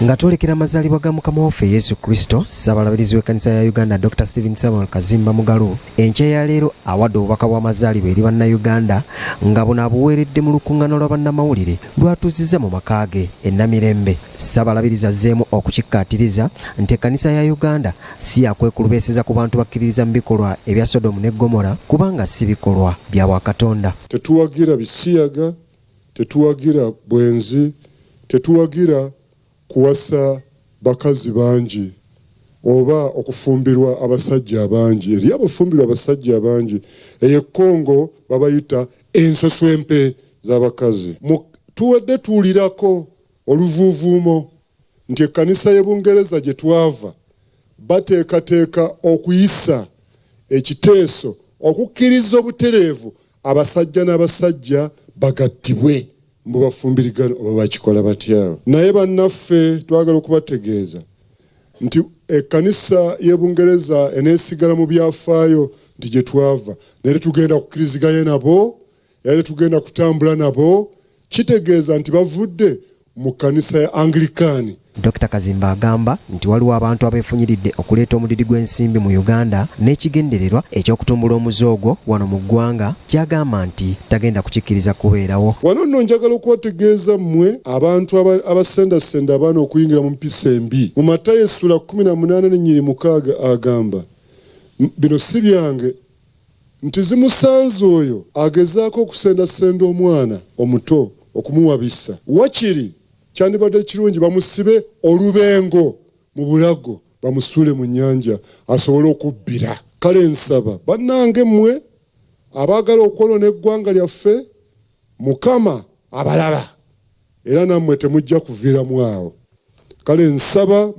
Nga twolekera amazaalibwa ga Mukama waffe Yesu Kristo, Ssaabalabirizi w'ekkanisa ya Uganda Dr. Stephen Samuel Kazimba Mugalu, enkya ya leero awadde obubaka bw'amazaalibwa eri bannayuganda nga buno abuweeredde mu lukuŋŋaana lwa bannamawulire lwatuuzizza mu maka ge e Namirembe. Ssaabalabirizi azzeemu okukikkaatiriza nti ekkanisa ya Uganda si yakwekulubeeseza ku bantu bakkiririza mu bikolwa ebya Sodomu ne Gomora kubanga si bikolwa bya Bwakatonda. Tetuwagira bisiyaga, tetuwagira bwenzi, tetuwagira kuwasa bakazi bangi oba okufumbirwa abasajja abangi. Eri abafumbirwa abasajja abangi eyekongo babayita ensoswempe z'abakazi. Tuwadde tuwulirako oluvuuvuumo nti ekkanisa y'Ebungereza gye twava bateekateeka okuyisa ekiteeso okukkiriza obutereevu abasajja n'abasajja bagattibwe mbu bafumbirigana oba bakikola batya. Naye bannaffe twagala okubategeeza nti ekkanisa y'Ebungereza eneesigala mu byafaayo nti gye twava naye tugenda kukkiriziganya nabo era tugenda kutambula nabo. Kitegeeza nti bavudde mu kkanisa ya Anglikani. Dr. Kazimba agamba nti waliwo abantu abeefunyiridde okuleeta omudidi gw'ensimbi mu Uganda n'ekigendererwa eky'okutumbula omuzoogo wano mu ggwanga, kyagamba nti tagenda kukikkiriza kubeerawo. Wano nno njagala okubategeeza mmwe abantu abasendasenda abaana okuyingira mu mpisa embi. Mu Matayo essula 18:6 agamba, bino si byange, nti zimusanze oyo agezaako okusendasenda omwana omuto okumuwabisa. Wakiri kyandibadde kirungi bamusibe olubengo mu bulago bamusuule mu nnyanja asobole okubbira. Kale nsaba bannange mmwe abaagala okwonoona eggwanga lyaffe, Mukama abalaba era nammwe temujja kuviiramu awo. Kale nsaba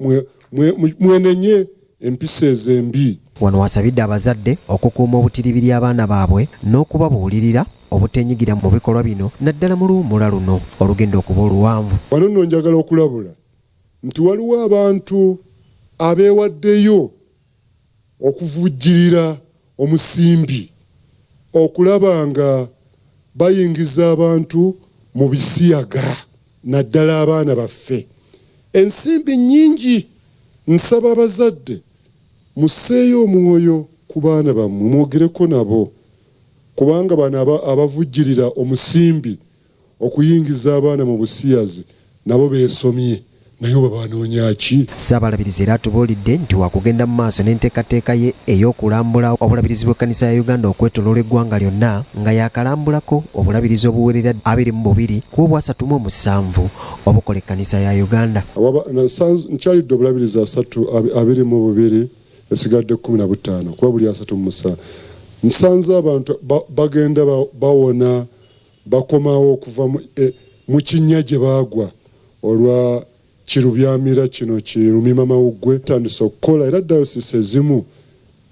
mwenenye empisa ez'embi. Wano wasabidde abazadde okukuuma obutiribiri abaana baabwe n'okubabuulirira obutenyigira mu bikolwa bino naddala mu luwummula luno olugenda okuba oluwanvu. Wano nno njagala okulabula nti waliwo abantu abeewaddeyo okuvujjirira omusimbi okulaba nga bayingiza abantu mu bisiyaga naddala abaana baffe. Ensimbi nnyingi. Nsaba abazadde musseeyo omwoyo ku baana bammwe, mwogereko nabo kubanga bano abavujjirira omusimbi okuyingiza abaana mu busiyazi nabo beesomye naye babanoonya ki? Ssaabalabirizi era atubuulidde nti wakugenda mu maaso n'enteekateeka ye ey'okulambula obulabirizi bw'ekkanisa ya Uganda okwetooloola eggwanga lyonna nga yakalambulako obulabirizi obuwerera 22 ku obwa37 obukola ekkanisa ya Uganda. Nkyalidde obulabirizi 22 esigadde 15 kuba buli 37. Nsanze abantu bagenda bawona bakomawo okuva mu kinnya gye baagwa olwa kirubyamira kino kirumima mawuggwe. Tandise okukola era dayosisi ezimu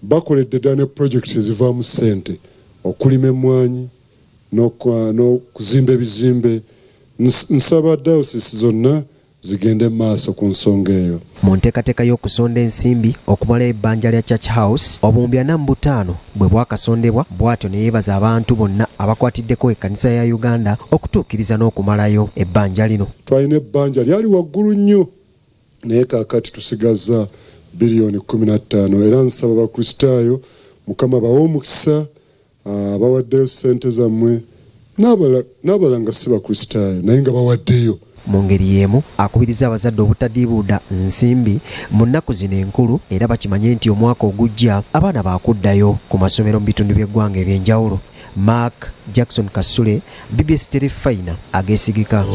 bakoledde ddala ne projekiti ezivaamu ssente okulima emmwanyi n'okuzimba ebizimbe. Nsaba dayosisi zonna zigende maaso ku nsonga eyo. Mu nteekateeka y'okusonda ensimbi okumala ebbanja lya Church House obuwumbi 45 bwe bwakasondebwa, bw'atyo ne yeebaza abantu bonna abakwatiddeko ekkanisa ya Uganda okutuukiriza n'okumalayo ebbanja lino. Twalina ebbanja lyali waggulu nnyo naye kaakati tusigaza biliyoni 15 era nsaba Bakristaayo Mukama bawe omukisa bawaddeyo ssente zammwe n'abala nga si Bakristaayo naye nga bawaddeyo. Mu ngeri y'emu akubiriza abazadde obutadiibuuda nsimbi mu nnaku zino enkulu era bakimanye nti omwaka ogujja abaana baakuddayo ku masomero mu bitundu by'eggwanga eby'enjawulo. Mark Jackson Kasule, BBS Terefayina, Ageesigika.